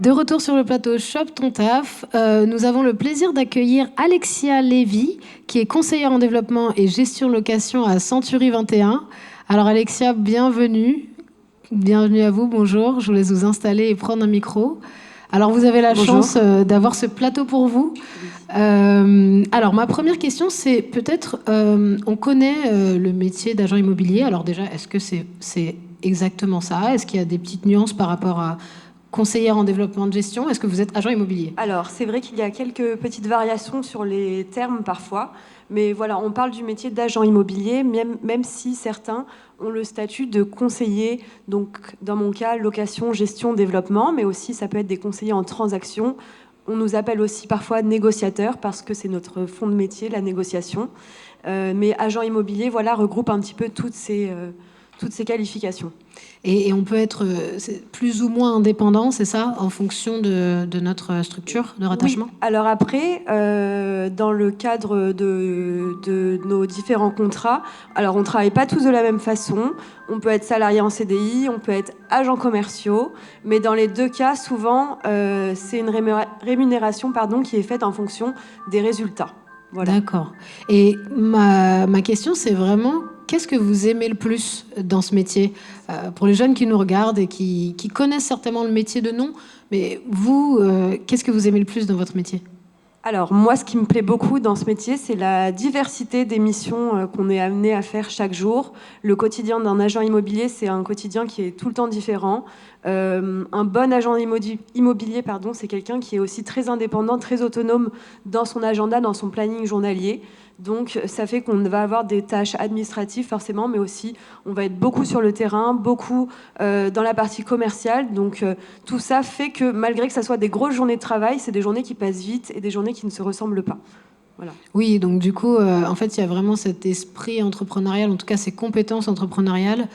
De retour sur le plateau Shop ton taf, nous avons le plaisir d'accueillir Alexia Lévy, qui est conseillère en développement et gestion location à Century 21. Alors Alexia, bienvenue. Bienvenue à vous, bonjour. Je vous laisse vous installer et prendre un micro. Alors vous avez la chance d'avoir ce plateau pour vous. Alors ma première question, c'est peut-être, on connaît le métier d'agent immobilier. Alors déjà, est-ce que c'est exactement ça? Est-ce qu'il y a des petites nuances par rapport à conseillère en développement de gestion? Est-ce que vous êtes agent immobilier? Alors, c'est vrai qu'il y a quelques petites variations sur les termes parfois, mais voilà, on parle du métier d'agent immobilier, même si certains ont le statut de conseiller, donc dans mon cas, location, gestion, développement, mais aussi ça peut être des conseillers en transaction. On nous appelle aussi parfois négociateurs parce que c'est notre fond de métier, la négociation. Mais agent immobilier, voilà, regroupe un petit peu toutes ces qualifications. Et on peut être plus ou moins indépendant, c'est ça, en fonction de notre structure de rattachement? Oui. Alors après, dans le cadre de nos différents contrats, alors on ne travaille pas tous de la même façon. On peut être salarié en CDI, on peut être agent commerciaux, mais dans les deux cas, souvent, c'est une rémunération qui est faite en fonction des résultats. Voilà. D'accord. Et ma question, c'est vraiment, qu'est-ce que vous aimez le plus dans ce métier? Pour les jeunes qui nous regardent et qui connaissent certainement le métier de nom, mais vous, qu'est-ce que vous aimez le plus dans votre métier? Alors moi, ce qui me plaît beaucoup dans ce métier, c'est la diversité des missions qu'on est amené à faire chaque jour. Le quotidien d'un agent immobilier, c'est un quotidien qui est tout le temps différent. Un bon agent immobilier, c'est quelqu'un qui est aussi très indépendant, très autonome dans son agenda, dans son planning journalier. Donc ça fait qu'on va avoir des tâches administratives forcément, mais aussi on va être beaucoup sur le terrain, beaucoup dans la partie commerciale. Donc tout ça fait que malgré que ça soit des grosses journées de travail, c'est des journées qui passent vite et des journées qui ne se ressemblent pas. Voilà. Oui, donc du coup, en fait, il y a vraiment cet esprit entrepreneurial, en tout cas ces compétences entrepreneuriales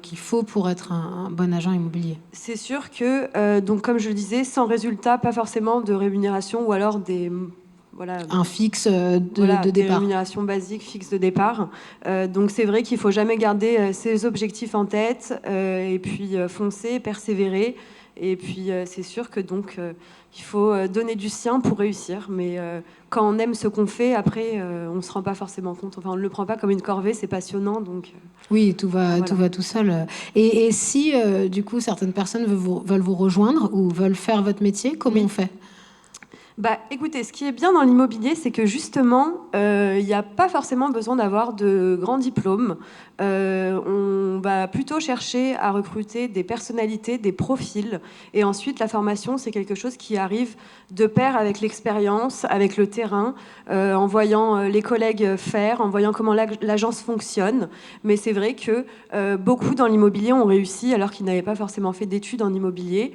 qu'il faut pour être un bon agent immobilier. C'est sûr que, donc comme je le disais, sans résultat, pas forcément de rémunération ou alors des... Voilà, un fixe de des départ. rémunérations basiques fixes de départ. Donc c'est vrai qu'il ne faut jamais garder ses objectifs en tête et puis foncer, persévérer. Et puis c'est sûr que donc il faut donner du sien pour réussir. Mais quand on aime ce qu'on fait, après on ne se rend pas forcément compte. Enfin, on ne le prend pas comme une corvée, c'est passionnant. Donc, oui, tout va tout seul. Et si du coup certaines personnes veulent vous rejoindre ou veulent faire votre métier, comment on fait ? Écoutez, ce qui est bien dans l'immobilier, c'est que justement, il n'y a pas forcément besoin d'avoir de grands diplômes. On va plutôt chercher à recruter des personnalités, des profils. Et ensuite, la formation, c'est quelque chose qui arrive de pair avec l'expérience, avec le terrain, en voyant les collègues faire, en voyant comment l'agence fonctionne. Mais c'est vrai que beaucoup dans l'immobilier ont réussi alors qu'ils n'avaient pas forcément fait d'études en immobilier.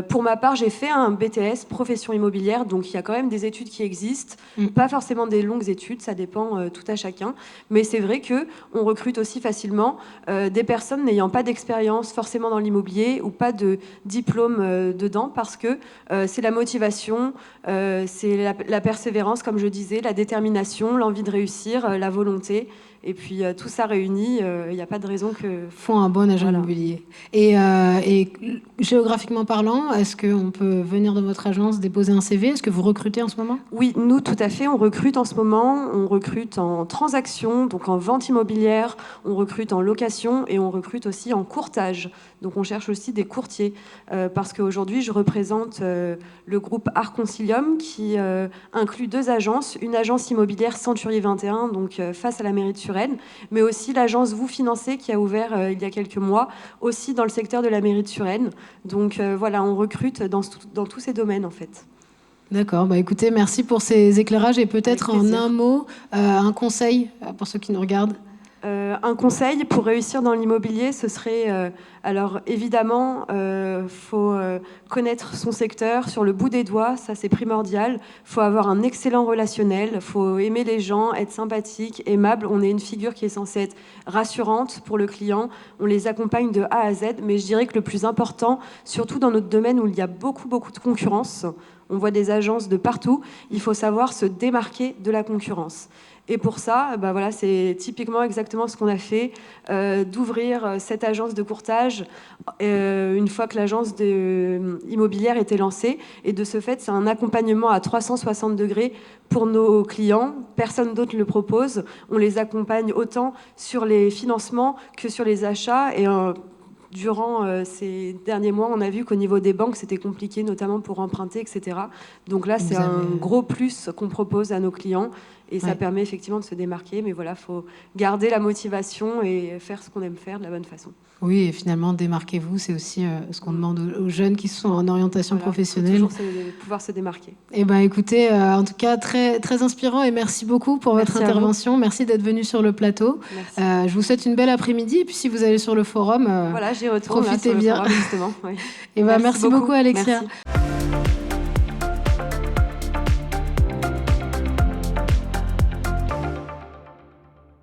Pour ma part, j'ai fait un BTS profession immobilière, donc il y a quand même des études qui existent, pas forcément des longues études, ça dépend tout à chacun, mais c'est vrai qu'on recrute aussi facilement des personnes n'ayant pas d'expérience forcément dans l'immobilier ou pas de diplôme dedans, parce que c'est la motivation, c'est la persévérance, comme je disais, la détermination, l'envie de réussir, la volonté. Et puis tout ça réuni, il n'y a pas de raison que... Font un bon agent immobilier. Et géographiquement parlant, est-ce qu'on peut venir dans votre agence déposer un CV? Est-ce que vous recrutez en ce moment? Oui, nous, tout à fait. On recrute en ce moment. On recrute en transaction, donc en vente immobilière. On recrute en location et on recrute aussi en courtage. Donc on cherche aussi des courtiers. Parce qu'aujourd'hui, je représente le groupe Arconcilium qui inclut deux agences. Une agence immobilière Century 21, donc face à la mairie de Suresnes, mais aussi l'agence Vous Financez qui a ouvert il y a quelques mois, aussi dans le secteur de la mairie de Suresnes. Donc voilà, on recrute dans tous ces domaines en fait. D'accord, écoutez, merci pour ces éclairages et peut-être en un mot, un conseil pour ceux qui nous regardent. Un conseil pour réussir dans l'immobilier, ce serait, alors évidemment, faut connaître son secteur sur le bout des doigts, ça c'est primordial. Faut avoir un excellent relationnel, faut aimer les gens, être sympathique, aimable. On est une figure qui est censée être rassurante pour le client. On les accompagne de A à Z, mais je dirais que le plus important, surtout dans notre domaine où il y a beaucoup de concurrence, On voit des agences de partout. Il faut savoir se démarquer de la concurrence. Et pour ça, voilà, c'est typiquement exactement ce qu'on a fait, d'ouvrir cette agence de courtage une fois que l'agence immobilière était lancée. Et de ce fait, c'est un accompagnement à 360 degrés pour nos clients. Personne d'autre ne le propose. On les accompagne autant sur les financements que sur les achats. Et durant ces derniers mois, on a vu qu'au niveau des banques, c'était compliqué, notamment pour emprunter, etc. Donc là, c'est un gros plus qu'on propose à nos clients. Et ça permet effectivement de se démarquer. Mais voilà, il faut garder la motivation et faire ce qu'on aime faire de la bonne façon. Oui, et finalement, démarquez-vous, c'est aussi ce qu'on demande aux jeunes qui sont en orientation professionnelle. Faut toujours pouvoir se démarquer. Eh ben, écoutez, en tout cas, très, très inspirant et merci beaucoup pour votre intervention. Merci d'être venu sur le plateau. Je vous souhaite une belle après-midi. Et puis, si vous allez sur le forum, voilà, j'y retourne, profitez là, sur bien. le forum, justement. Oui. Et ben, merci beaucoup, Alexia. Merci.